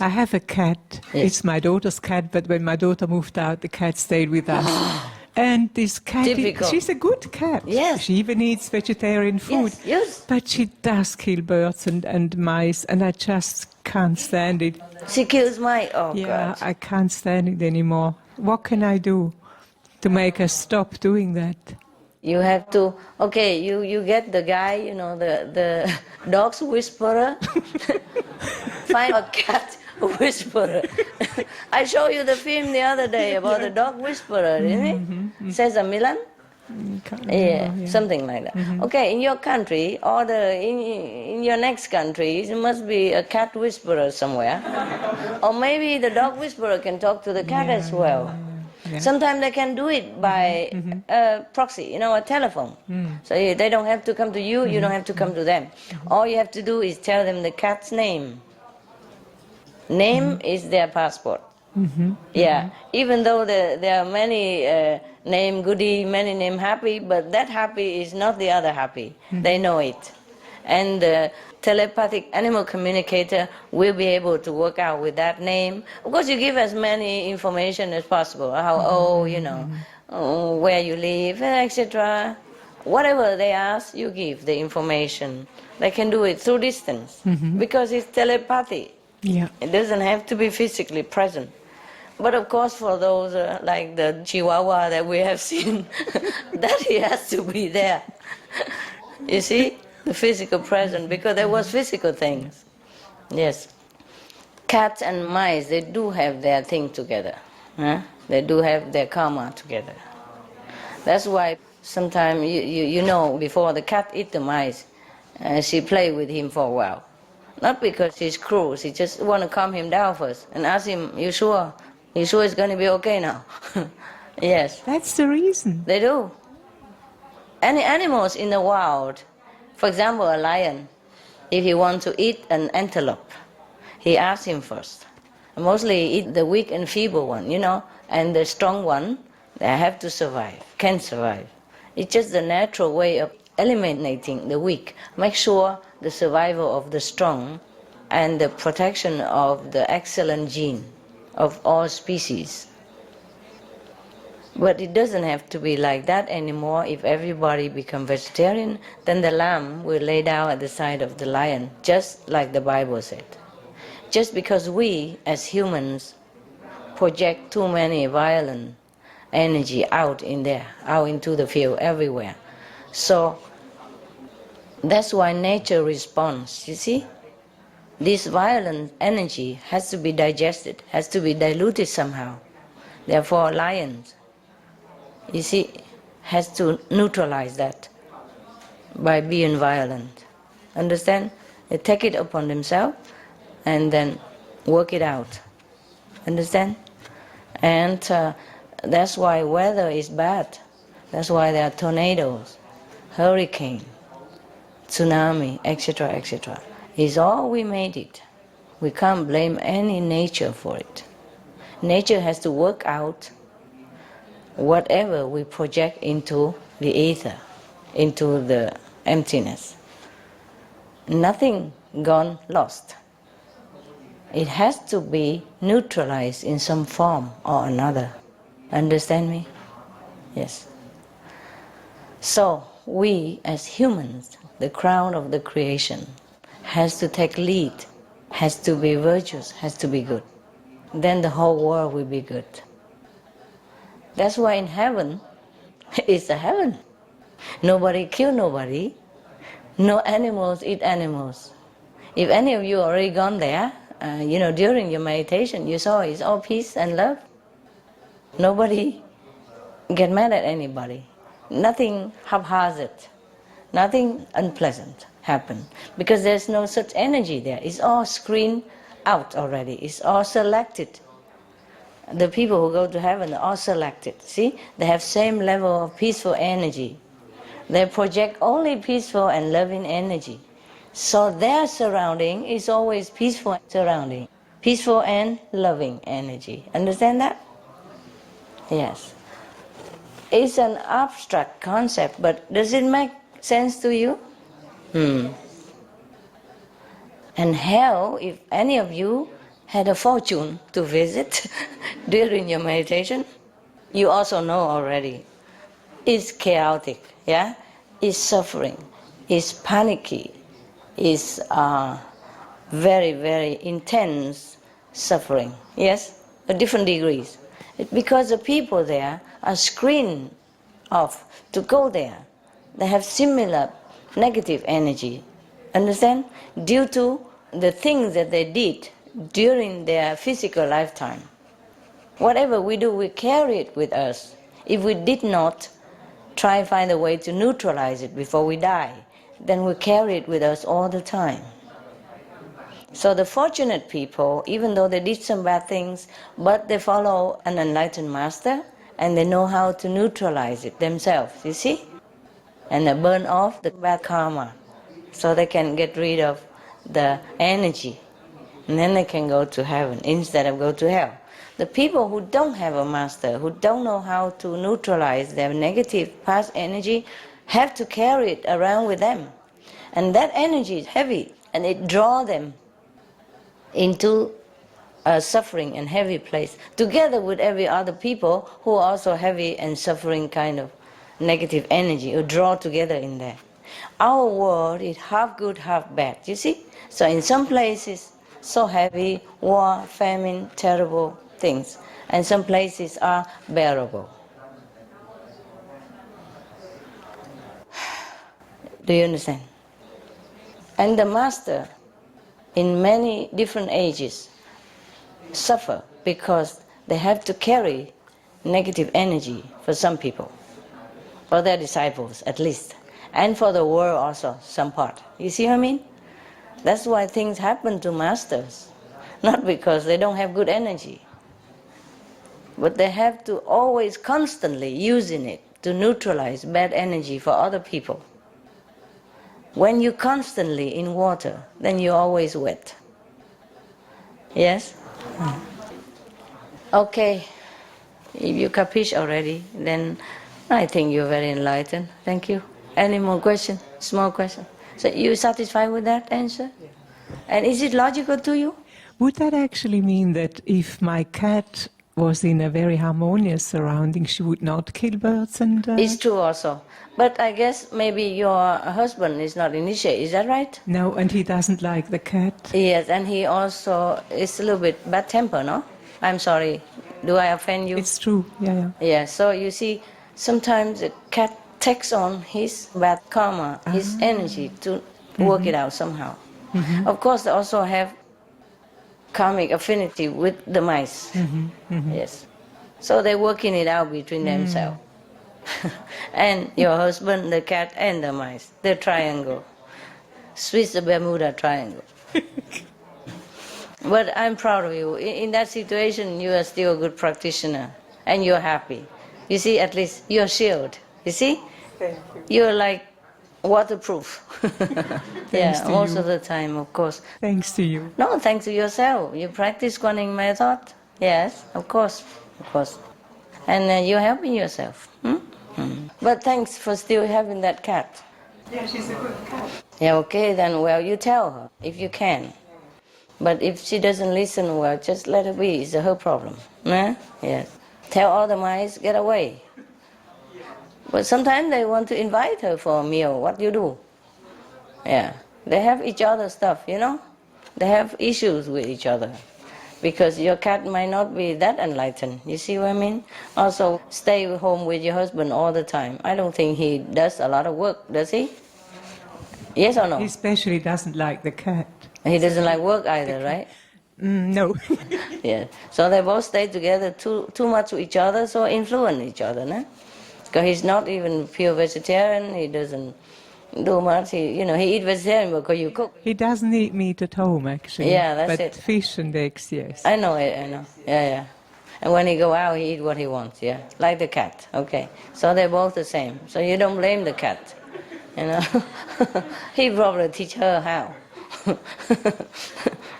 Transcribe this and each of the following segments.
I have a cat. Yes. It's my daughter's cat, but when my daughter moved out, the cat stayed with us. And this cat, she's a good cat. Yes. She even eats vegetarian food. Yes, yes. But she does kill birds and mice, and I just can't stand it. She kills mice. Oh, Yeah, God. I can't stand it anymore. What can I do to make her stop doing that? You have to, okay, you get the guy, you know, the dog's whisperer. Find a cat whisperer. I showed you the film the other day about the dog whisperer, didn't it? Cesar Millan? Yeah, something like that. Okay, in your country, or in your next country, there must be a cat whisperer somewhere. Or maybe the dog whisperer can talk to the cat as well. Yeah. Sometimes they can do it by proxy, you know, a telephone. So they don't have to come to you, you don't have to come to them. All you have to do is tell them the cat's name. Name is their passport. Yeah, even though there are many name Goody, many name Happy, but that Happy is not the other Happy. They know it. And the telepathic animal communicator will be able to work out with that name. Of course, you give as many information as possible, how old, you know, where you live, etc. Whatever they ask, you give the information. They can do it through distance because it's telepathy. Yeah. It doesn't have to be physically present. But of course, for those like the Chihuahua that we have seen, that he has to be there. You see? The physical presence, because there was physical things. Yes. Cats and mice, they do have their thing together. Huh? They do have their karma together. That's why sometimes, you know, before the cat eat the mice, she play with him for a while. Not because she's cruel, she just want to calm him down first and ask him, you sure? You sure it's going to be okay now? Yes. That's the reason. They do. Any animals in the wild, for example, a lion, if he wants to eat an antelope, he asks him first. Mostly eat the weak and feeble one, you know, and the strong one, they have to survive, can survive. It's just the natural way of eliminating the weak. Make sure the survival of the strong and the protection of the excellent gene of all species. But it doesn't have to be like that anymore. If everybody become vegetarian, then the lamb will lay down at the side of the lion, just like the Bible said. Just because we, as humans, project too many violent energy out in there, out into the field, everywhere. So that's why nature responds, you see? This violent energy has to be digested, has to be diluted somehow. Therefore, lions, you see, has to neutralize that by being violent. Understand? They take it upon themselves and then work it out. Understand? And that's why weather is bad. That's why there are tornadoes, hurricane, tsunami, etc., etc. It's all we made it. We can't blame any nature for it. Nature has to work out whatever we project into the ether, into the emptiness. Nothing gone lost. It has to be neutralized in some form or another. Understand me? Yes. So we as humans, the crown of the creation, has to take lead, has to be virtuous, has to be good. Then the whole world will be good. That's why in heaven, it's a heaven. Nobody kill nobody. No animals eat animals. If any of you already gone there, during your meditation, you saw it's all peace and love. Nobody get mad at anybody. Nothing haphazard. Nothing unpleasant happen. Because there's no such energy there. It's all screened out already. It's all selected. The people who go to heaven are all selected. See? They have same level of peaceful energy. They project only peaceful and loving energy. So their surrounding is always peaceful surrounding. Peaceful and loving energy. Understand that? Yes. It's an abstract concept, but does it make sense to you? And hell, if any of you had a fortune to visit during your meditation, you also know already. It's chaotic, yeah? It's suffering, it's panicky, it's very, very intense suffering, yes? At different degrees. Because the people there are screened off to go there. They have similar negative energy, understand? Due to the things that they did during their physical lifetime. Whatever we do, we carry it with us. If we did not try and find a way to neutralize it before we die, then we carry it with us all the time. So the fortunate people, even though they did some bad things, but they follow an enlightened master and they know how to neutralize it themselves, you see? And they burn off the bad karma so they can get rid of the energy. And then they can go to heaven instead of go to hell. The people who don't have a master, who don't know how to neutralize their negative past energy, have to carry it around with them. And that energy is heavy, and it draws them into a suffering and heavy place, together with every other people who are also heavy and suffering kind of negative energy, who draw together in there. Our world is half good, half bad, you see? So in some places, so heavy, war, famine, terrible things. And some places are bearable. Do you understand? And the master, in many different ages, suffer because they have to carry negative energy for some people, for their disciples at least, and for the world also, some part. You see what I mean? That's why things happen to masters, not because they don't have good energy, but they have to always constantly using it to neutralize bad energy for other people. When you're constantly in water, then you're always wet. Yes? Okay. If you capiche already, then I think you're very enlightened. Thank you. Any more questions? Small question? So you satisfied with that answer? Yeah. And is it logical to you? Would that actually mean that if my cat was in a very harmonious surrounding, she would not kill birds and... It's true also. But I guess maybe your husband is not initiated, is that right? No, and he doesn't like the cat. Yes, and he also is a little bit bad temper, no? I'm sorry. Do I offend you? It's true, yeah. Yeah, so you see, sometimes a cat takes on his bad karma, his energy to work it out somehow. Mm-hmm. Of course, they also have karmic affinity with the mice. Yes. So they're working it out between themselves. And your husband, the cat, and the mice, the triangle. Swiss Bermuda triangle. But I'm proud of you. In that situation, you are still a good practitioner, and you're happy. You see, at least you're shielded. You see? Thank you. You're like waterproof. Yeah, most of the time, of course. Thanks to you. No, thanks to yourself. You practice Guanyin method. Yes, of course. And you're helping yourself. But thanks for still having that cat. Yeah, she's a good cat. Yeah, okay, then, well, you tell her, if you can. But if she doesn't listen, well, just let her be. It's her problem. Yes. Tell all the mice, get away. But sometimes they want to invite her for a meal. What do you do? Yeah. They have each other's stuff, you know? They have issues with each other. Because your cat might not be that enlightened. You see what I mean? Also, stay home with your husband all the time. I don't think he does a lot of work, does he? Yes or no? He especially doesn't like the cat. He doesn't like work either, right? No. Yeah. So they both stay together too much with each other, so influence each other, no? Because he's not even pure vegetarian. He doesn't do much. He eats vegetarian because you cook. He doesn't eat meat at home, actually. Yeah, that's but it. But fish and eggs, yes. I know it. Yeah. And when he go out, he eat what he wants. Yeah, like the cat. Okay. So they're both the same. So you don't blame the cat. You know, he probably teach her how.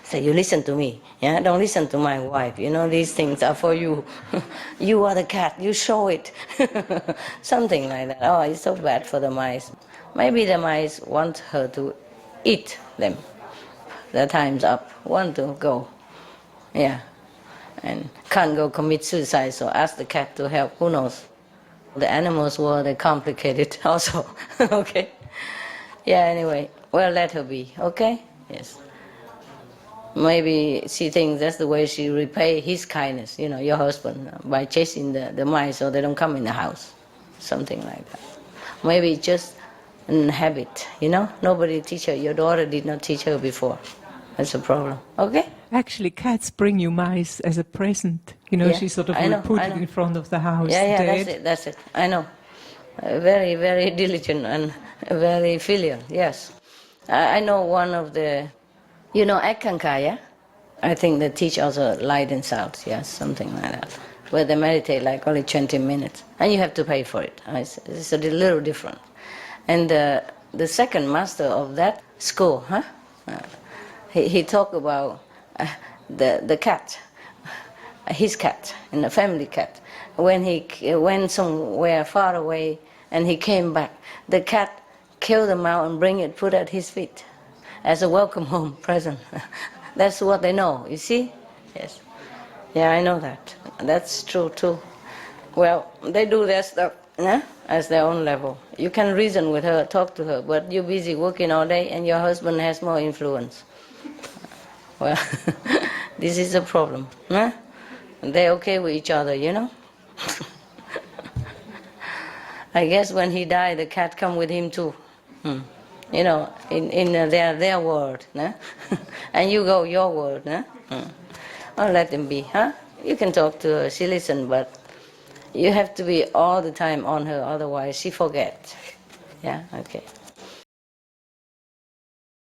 So you listen to me, yeah? Don't listen to my wife. You know, these things are for you. You are the cat, you show it. Something like that. Oh, it's so bad for the mice. Maybe the mice want her to eat them. The time's up, want to go. Yeah. And can't go commit suicide, so ask the cat to help. Who knows? The animals world are complicated also. Okay? Yeah, anyway. Well, let her be. Okay? Yes. Maybe she thinks that's the way she repay his kindness, your husband, by chasing the mice so they don't come in the house. Something like that. Maybe just an habit, Nobody teach her. Your daughter did not teach her before. That's a problem. Okay? Actually, cats bring you mice as a present. Yeah, She sort of I will know, put I it know. in front of the house Yeah, dead. that's it. I know. Very, very diligent and very filial, yes. I know one of the, Ekkanka, yeah? I think they teach also light and sound, yes, something like that. Where they meditate like only 20 minutes. And you have to pay for it. It's a little different. And the second master of that school, he talked about the cat, his cat, and the family cat. When he went somewhere far away and he came back, the cat killed the mouse and bring it, put at his feet as a welcome home present. That's what they know, you see? Yes. Yeah, I know that. That's true too. Well, they do their stuff as their own level. You can reason with her, talk to her, but you're busy working all day and your husband has more influence. Well, this is a problem. They're okay with each other, I guess when he died, the cat come with him too. In their world. And you go your world. I'll let them be. You can talk to her, she listen, but you have to be all the time on her, otherwise she forgets. Yeah, okay.